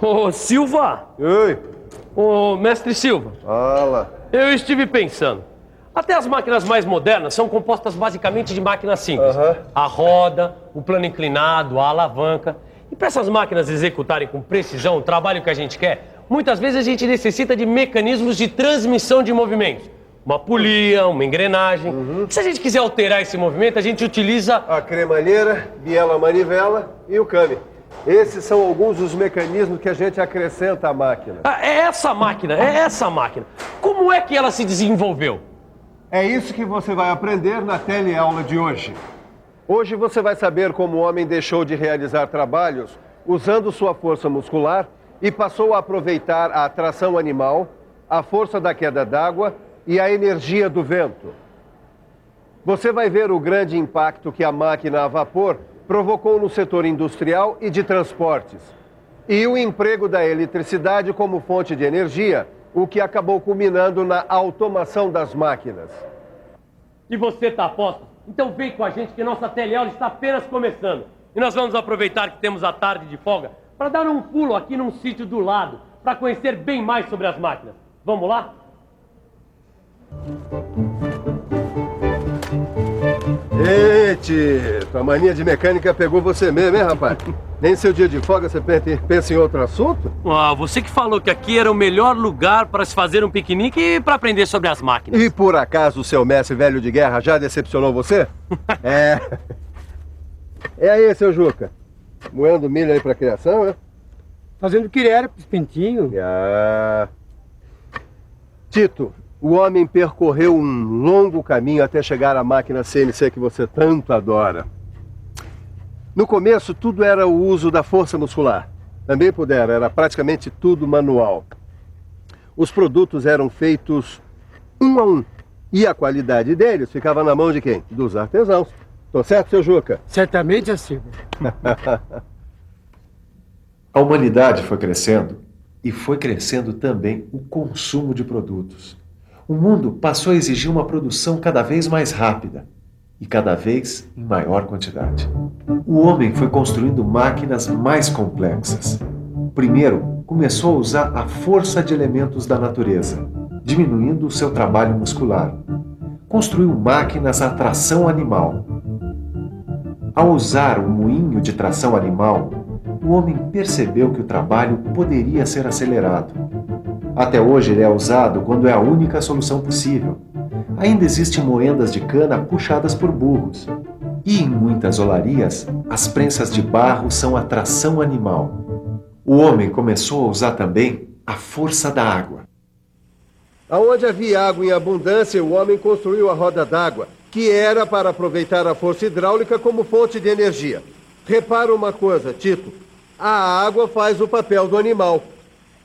Ô, Silva! Oi! Ô, mestre Silva! Fala! Eu estive pensando. Até as máquinas mais modernas são compostas basicamente de máquinas simples. A roda, o plano inclinado, a alavanca. E para essas máquinas executarem com precisão o trabalho que a gente quer, muitas vezes a gente necessita de mecanismos de transmissão de movimentos. Uma polia, uma engrenagem. Se a gente quiser alterar esse movimento, a gente utiliza... A cremalheira, biela manivela e o câmbio. Esses são alguns dos mecanismos que a gente acrescenta à máquina. É essa máquina. Como é que ela se desenvolveu? É isso que você vai aprender na teleaula de hoje. Hoje você vai saber como o homem deixou de realizar trabalhos usando sua força muscular e passou a aproveitar a atração animal, a força da queda d'água e a energia do vento. Você vai ver o grande impacto que a máquina a vapor provocou no setor industrial e de transportes. E o emprego da eletricidade como fonte de energia, o que acabou culminando na automação das máquinas. E você tá a posto? Então vem com a gente que nossa teleaula está apenas começando. E nós vamos aproveitar que temos a tarde de folga para dar um pulo aqui num sítio do lado, para conhecer bem mais sobre as máquinas. Vamos lá? Ei, Tito, a mania de mecânica pegou você mesmo, hein, rapaz? Nem seu dia de folga você pensa em outro assunto? Ah, você que falou que aqui era o melhor lugar para se fazer um piquenique e para aprender sobre as máquinas. E por acaso o seu mestre velho de guerra já decepcionou você? É. É aí, seu Juca. Moendo milho aí pra criação, né? Fazendo o que era pros pintinhos. Ah. Tito, o homem percorreu um longo caminho até chegar à máquina CNC que você tanto adora. No começo, tudo era o uso da força muscular. Também era praticamente tudo manual. Os produtos eram feitos um a um. E a qualidade deles ficava na mão de quem? Dos artesãos. Tô certo, seu Juca? Certamente assim. A humanidade foi crescendo e foi crescendo também o consumo de produtos. O mundo passou a exigir uma produção cada vez mais rápida e cada vez em maior quantidade. O homem foi construindo máquinas mais complexas. Primeiro, começou a usar a força de elementos da natureza, diminuindo o seu trabalho muscular. Construiu máquinas a tração animal. Ao usar o moinho de tração animal, o homem percebeu que o trabalho poderia ser acelerado. Até hoje ele é usado quando é a única solução possível. Ainda existem moendas de cana puxadas por burros. E em muitas olarias, as prensas de barro são a tração animal. O homem começou a usar também a força da água. Aonde havia água em abundância, o homem construiu a roda d'água, que era para aproveitar a força hidráulica como fonte de energia. Repara uma coisa, Tito. A água faz o papel do animal.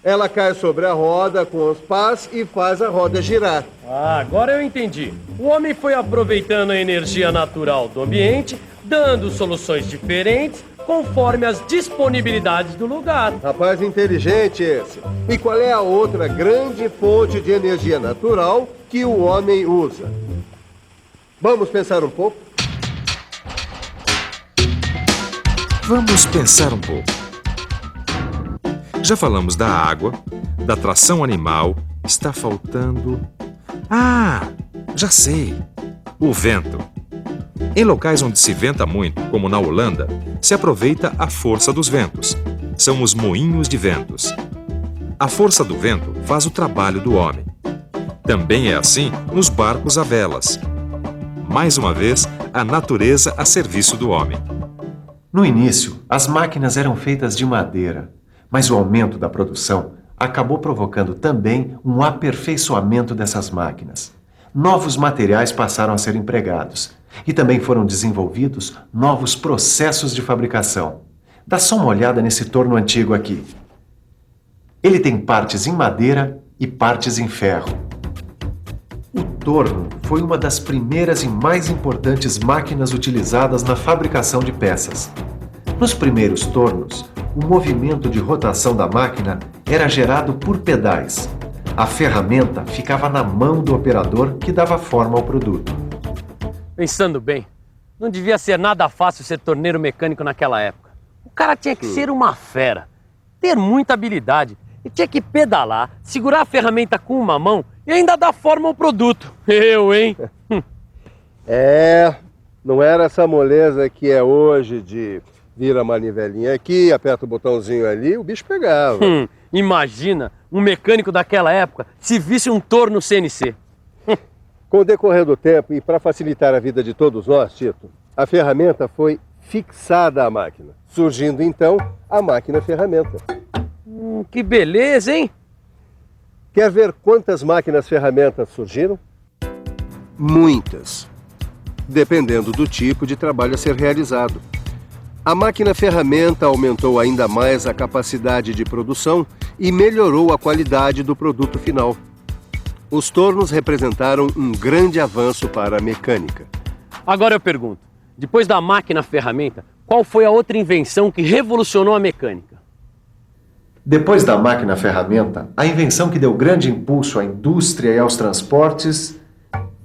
Ela cai sobre a roda com os pás e faz a roda girar. Ah, agora eu entendi. O homem foi aproveitando a energia natural do ambiente, dando soluções diferentes conforme as disponibilidades do lugar. Rapaz inteligente esse. E qual é a outra grande fonte de energia natural que o homem usa? Vamos pensar um pouco? Vamos pensar um pouco. Já falamos da água, da tração animal, está faltando... Ah, já sei! O vento. Em locais onde se venta muito, como na Holanda, se aproveita a força dos ventos. São os moinhos de ventos. A força do vento faz o trabalho do homem. Também é assim nos barcos a velas. Mais uma vez, a natureza a serviço do homem. No início, as máquinas eram feitas de madeira, mas o aumento da produção acabou provocando também um aperfeiçoamento dessas máquinas. Novos materiais passaram a ser empregados e também foram desenvolvidos novos processos de fabricação. Dá só uma olhada nesse torno antigo aqui. Ele tem partes em madeira e partes em ferro. O torno foi uma das primeiras e mais importantes máquinas utilizadas na fabricação de peças. Nos primeiros tornos, o movimento de rotação da máquina era gerado por pedais. A ferramenta ficava na mão do operador que dava forma ao produto. Pensando bem, não devia ser nada fácil ser torneiro mecânico naquela época. O cara tinha que ser uma fera. ter muita habilidade. E tinha que pedalar, segurar a ferramenta com uma mão e ainda dar forma ao produto. Eu, hein? Não era essa moleza que é hoje de vira a manivelinha aqui, aperta o botãozinho ali, o bicho pegava. Imagina um mecânico daquela época se visse um torno CNC. Com o decorrer do tempo e para facilitar a vida de todos nós, Tito, a ferramenta foi fixada à máquina, surgindo então a máquina-ferramenta. Que beleza, hein? Quer ver quantas máquinas-ferramentas surgiram? Muitas, dependendo do tipo de trabalho a ser realizado. A máquina-ferramenta aumentou ainda mais a capacidade de produção e melhorou a qualidade do produto final. Os tornos representaram um grande avanço para a mecânica. Agora eu pergunto, depois da máquina-ferramenta, qual foi a outra invenção que revolucionou a mecânica? Depois da máquina-ferramenta, a invenção que deu grande impulso à indústria e aos transportes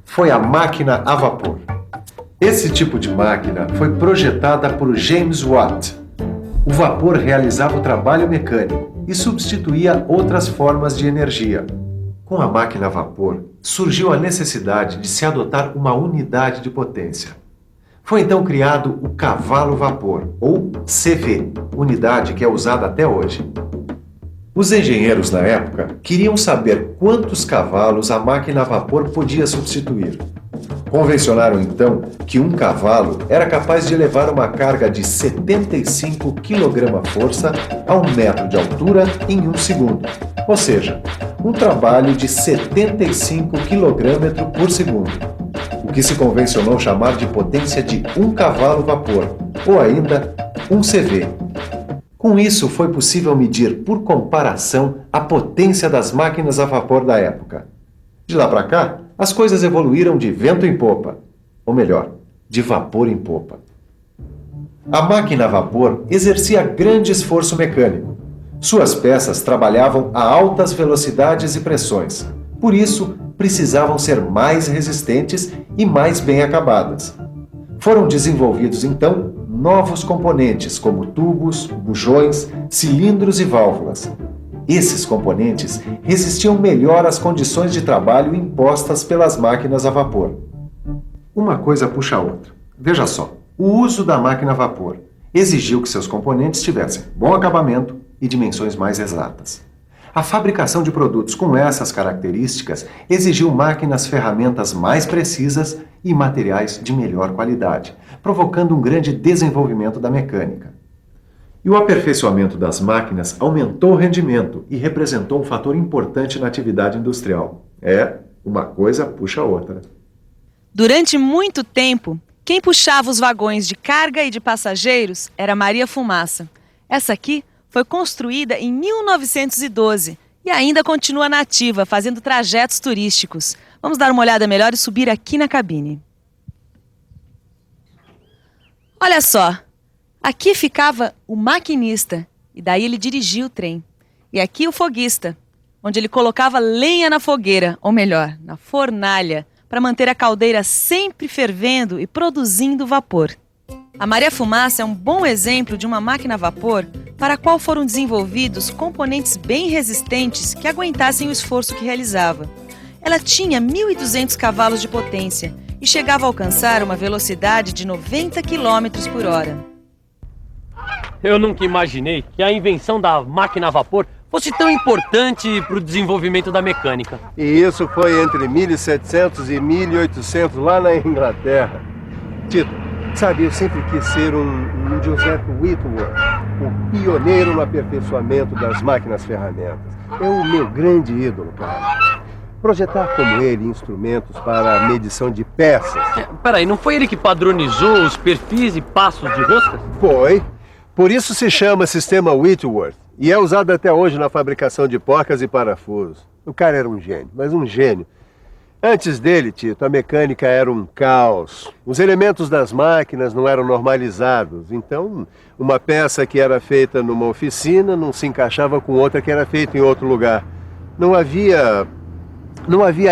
foi a máquina a vapor. Esse tipo de máquina foi projetada por James Watt. O vapor realizava o trabalho mecânico e substituía outras formas de energia. Com a máquina a vapor, surgiu a necessidade de se adotar uma unidade de potência. Foi então criado o cavalo-vapor, ou CV, unidade que é usada até hoje. Os engenheiros na época queriam saber quantos cavalos a máquina a vapor podia substituir. Convencionaram então que um cavalo era capaz de levar uma carga de 75 kg-força a 1 metro de altura em 1 segundo, ou seja, um trabalho de 75 kg por segundo, o que se convencionou chamar de potência de 1 cavalo-vapor, ou ainda 1 CV. Com isso, foi possível medir, por comparação, a potência das máquinas a vapor da época. De lá para cá, as coisas evoluíram de vento em popa, ou melhor, de vapor em popa. A máquina a vapor exercia grande esforço mecânico. Suas peças trabalhavam a altas velocidades e pressões, por isso precisavam ser mais resistentes e mais bem acabadas. Foram desenvolvidos então novos componentes como tubos, bujões, cilindros e válvulas. Esses componentes resistiam melhor às condições de trabalho impostas pelas máquinas a vapor. Uma coisa puxa a outra. Veja só, o uso da máquina a vapor exigiu que seus componentes tivessem bom acabamento e dimensões mais exatas. A fabricação de produtos com essas características exigiu máquinas-ferramentas mais precisas e materiais de melhor qualidade, provocando um grande desenvolvimento da mecânica. E o aperfeiçoamento das máquinas aumentou o rendimento e representou um fator importante na atividade industrial. Uma coisa puxa a outra. Durante muito tempo, quem puxava os vagões de carga e de passageiros era Maria Fumaça. Essa aqui foi construída em 1912 e ainda continua nativa, fazendo trajetos turísticos. Vamos dar uma olhada melhor e subir aqui na cabine. Olha só, aqui ficava o maquinista e daí ele dirigia o trem. E aqui o foguista, onde ele colocava lenha na fogueira, ou melhor, na fornalha, para manter a caldeira sempre fervendo e produzindo vapor. A Maria Fumaça é um bom exemplo de uma máquina a vapor para a qual foram desenvolvidos componentes bem resistentes que aguentassem o esforço que realizava. Ela tinha 1.200 cavalos de potência e chegava a alcançar uma velocidade de 90 km por hora. Eu nunca imaginei que a invenção da máquina a vapor fosse tão importante para o desenvolvimento da mecânica. E isso foi entre 1700 e 1800 lá na Inglaterra. Tito, sabe, eu sempre quis ser um Joseph Whitworth, o pioneiro no aperfeiçoamento das máquinas-ferramentas. É o meu grande ídolo, cara. Projetar como ele instrumentos para a medição de peças. Peraí, não foi ele que padronizou os perfis e passos de roscas? Foi. Por isso se chama Sistema Whitworth e é usado até hoje na fabricação de porcas e parafusos. O cara era um gênio, mas um gênio. Antes dele, Tito, a mecânica era um caos. Os elementos das máquinas não eram normalizados. Então, uma peça que era feita numa oficina não se encaixava com outra que era feita em outro lugar. Não havia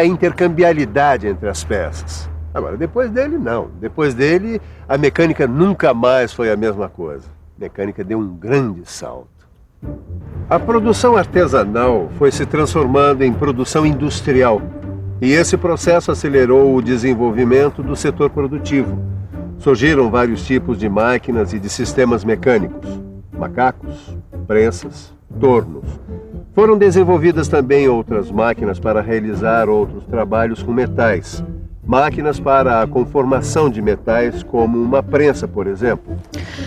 intercambiabilidade entre as peças. Agora, depois dele, não. Depois dele, a mecânica nunca mais foi a mesma coisa. A mecânica deu um grande salto. A produção artesanal foi se transformando em produção industrial. E esse processo acelerou o desenvolvimento do setor produtivo. Surgiram vários tipos de máquinas e de sistemas mecânicos: macacos, prensas, tornos. Foram desenvolvidas também outras máquinas para realizar outros trabalhos com metais. Máquinas para a conformação de metais, como uma prensa, por exemplo.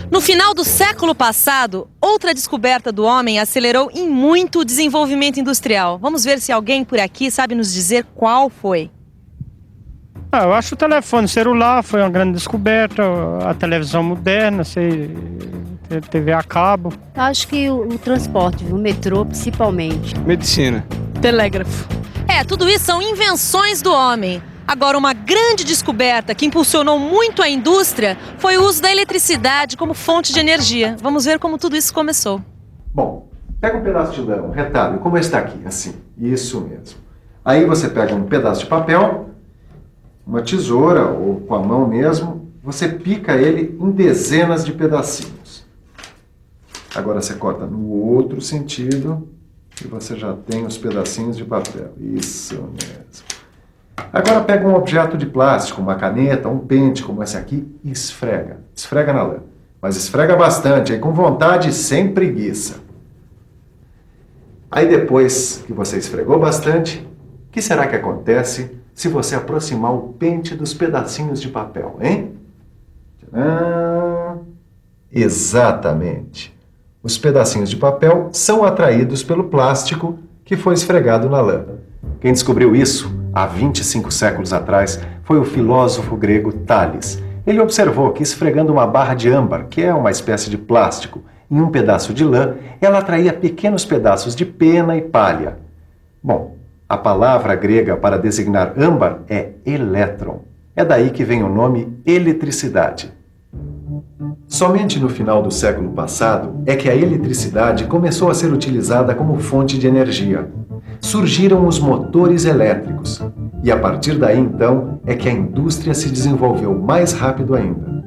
No final do século passado, outra descoberta do homem acelerou em muito o desenvolvimento industrial. Vamos ver se alguém por aqui sabe nos dizer qual foi. Eu acho que o telefone celular foi uma grande descoberta, a televisão moderna, TV a cabo. Eu acho que o transporte, o metrô principalmente. Medicina. Telégrafo. Tudo isso são invenções do homem. Agora, uma grande descoberta que impulsionou muito a indústria foi o uso da eletricidade como fonte de energia. Vamos ver como tudo isso começou. Bom, pega um pedaço de lã, um retalho, como está aqui, assim. Isso mesmo. Aí você pega um pedaço de papel, uma tesoura ou com a mão mesmo, você pica ele em dezenas de pedacinhos. Agora você corta no outro sentido e você já tem os pedacinhos de papel. Isso mesmo. Agora pega um objeto de plástico, uma caneta, um pente como esse aqui e esfrega. Esfrega na lã. Mas esfrega bastante, aí com vontade e sem preguiça. Aí depois que você esfregou bastante, o que será que acontece se você aproximar o pente dos pedacinhos de papel, hein? Tcharam! Exatamente. Os pedacinhos de papel são atraídos pelo plástico que foi esfregado na lã. Quem descobriu isso, há 25 séculos atrás, foi o filósofo grego Tales. Ele observou que esfregando uma barra de âmbar, que é uma espécie de plástico, em um pedaço de lã, ela atraía pequenos pedaços de pena e palha. Bom, a palavra grega para designar âmbar é elétron. É daí que vem o nome eletricidade. Somente no final do século passado é que a eletricidade começou a ser utilizada como fonte de energia. Surgiram os motores elétricos. E a partir daí, então, é que a indústria se desenvolveu mais rápido ainda.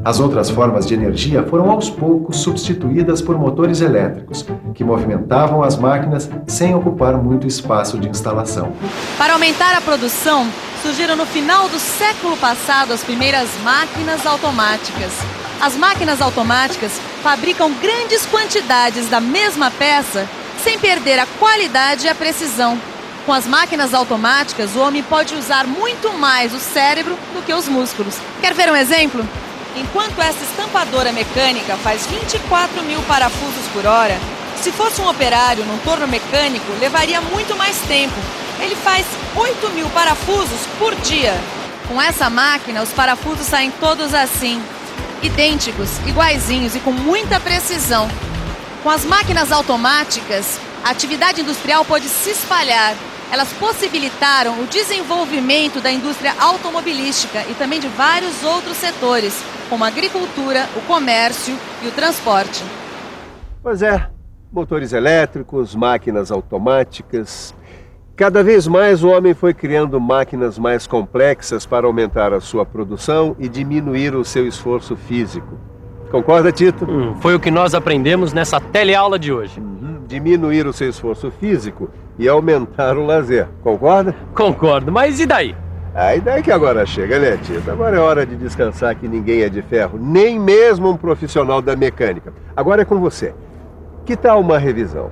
As outras formas de energia foram aos poucos substituídas por motores elétricos, que movimentavam as máquinas sem ocupar muito espaço de instalação. Para aumentar a produção, surgiram no final do século passado as primeiras máquinas automáticas. As máquinas automáticas fabricam grandes quantidades da mesma peça sem perder a qualidade e a precisão. Com as máquinas automáticas, o homem pode usar muito mais o cérebro do que os músculos. Quer ver um exemplo? Enquanto essa estampadora mecânica faz 24 mil parafusos por hora, se fosse um operário num torno mecânico, levaria muito mais tempo. Ele faz 8 mil parafusos por dia. Com essa máquina, os parafusos saem todos assim, idênticos, iguaizinhos e com muita precisão. Com as máquinas automáticas, a atividade industrial pode se espalhar. Elas possibilitaram o desenvolvimento da indústria automobilística e também de vários outros setores, como a agricultura, o comércio e o transporte. Pois é, motores elétricos, máquinas automáticas. Cada vez mais o homem foi criando máquinas mais complexas para aumentar a sua produção e diminuir o seu esforço físico. Concorda, Tito? Foi o que nós aprendemos nessa teleaula de hoje. Diminuir o seu esforço físico e aumentar o lazer. Concorda? Concordo, mas e daí? A ideia que agora chega, né, Tito? Agora é hora de descansar, que ninguém é de ferro, nem mesmo um profissional da mecânica. Agora é com você. Que tal uma revisão?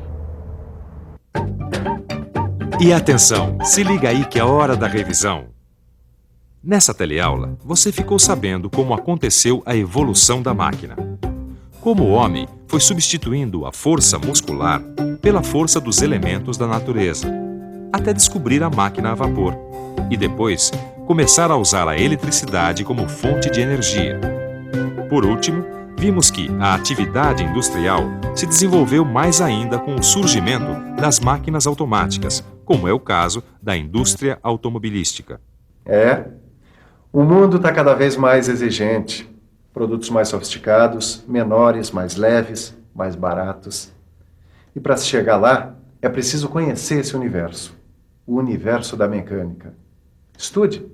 E atenção, se liga aí que é hora da revisão. Nessa teleaula, você ficou sabendo como aconteceu a evolução da máquina. Como o homem foi substituindo a força muscular pela força dos elementos da natureza, até descobrir a máquina a vapor, e depois começar a usar a eletricidade como fonte de energia. Por último, vimos que a atividade industrial se desenvolveu mais ainda com o surgimento das máquinas automáticas, como é o caso da indústria automobilística. O mundo está cada vez mais exigente. Produtos mais sofisticados, menores, mais leves, mais baratos. E para se chegar lá, é preciso conhecer esse universo. O universo da mecânica. Estude.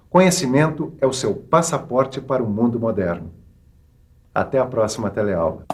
Conhecimento é o seu passaporte para o mundo moderno. Até a próxima teleaula.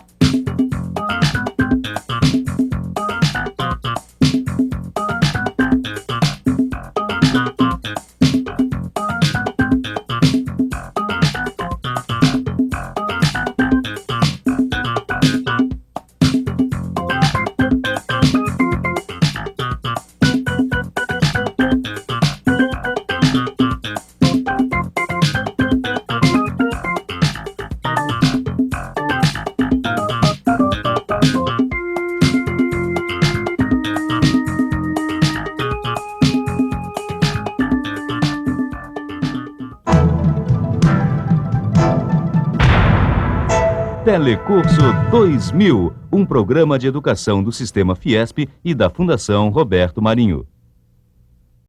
Telecurso 2000, um programa de educação do Sistema Fiesp e da Fundação Roberto Marinho.